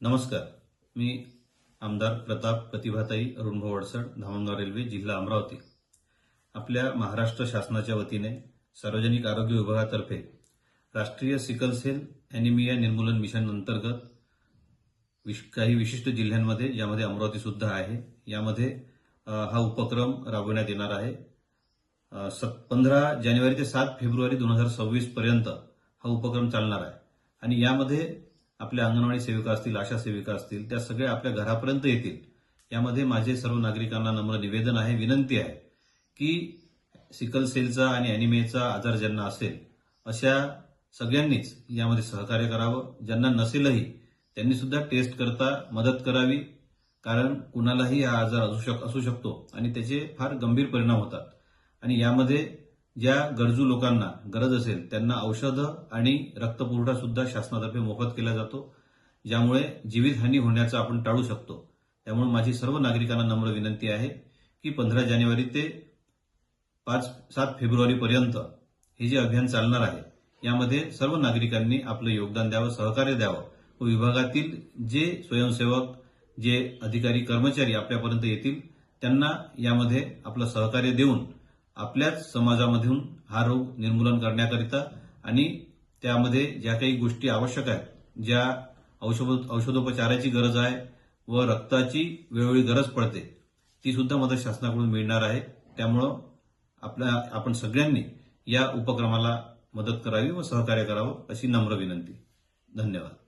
नमस्कार. मी आमदार प्रताप प्रतिभाताई अरुणभाऊ वडसड, धामणगाव रेल्वे, जिल्हा अमरावती. आपल्या महाराष्ट्र शासनाच्या वतीने सार्वजनिक आरोग्य विभागातर्फे राष्ट्रीय सिकल सेल अॅनिमिया निर्मूलन मिशन अंतर्गत काही विशिष्ट जिल्ह्यांमध्ये, यामध्ये अमरावती सुद्धा आहे, यामध्ये हा उपक्रम राबविण्यात येणार आहे. 15 जानेवारी ते 7 फेब्रुवारी 2026 पर्यंत हा उपक्रम चालणार आहे. आणि यामध्ये आपल्या अंगणवाडी सेविका असतील, आशा सेविका असतील, त्या सगळ्या आपल्या घरापर्यंत येतील. यामध्ये माझे सर्व नागरिकांना नम्र निवेदन आहे, विनंती आहे की सिकल सेलचा आणि अॅनिमियाचा आजार ज्यांना असेल अशा सगळ्यांनीच यामध्ये सहकार्य करावं. ज्यांना नसेलही त्यांनी सुद्धा टेस्ट करता मदत करावी, कारण कुणालाही हा आजार असू शकतो आणि त्याचे फार गंभीर परिणाम होतात. आणि यामध्ये ज्या गरजू लोकांना गरज असेल त्यांना औषधं आणि रक्तपुरवठा सुद्धा शासनातर्फे मोफत केला जातो, ज्यामुळे जीवितहानी होण्याचं आपण टाळू शकतो. त्यामुळे माझी सर्व नागरिकांना नम्र विनंती आहे की 15 जानेवारी ते 7 फेब्रुवारी पर्यंत हे जे अभियान चालणार आहे, यामध्ये सर्व नागरिकांनी आपलं योगदान द्यावं, सहकार्य द्यावं व विभागातील जे स्वयंसेवक, जे अधिकारी, कर्मचारी आपल्यापर्यंत येतील त्यांना यामध्ये आपलं सहकार्य देऊन आपल्याच समाजामधून हा रोग निर्मूलन करण्याकरिता आणि त्यामध्ये ज्या काही गोष्टी आवश्यक आहेत, ज्या औषधोपचाराची गरज आहे व रक्ताची वेळोवेळी गरज पडते, ती सुद्धा मदत शासनाकडून मिळणार आहे. त्यामुळं आपण सगळ्यांनी या उपक्रमाला मदत करावी व सहकार्य करावं अशी नम्र विनंती. धन्यवाद.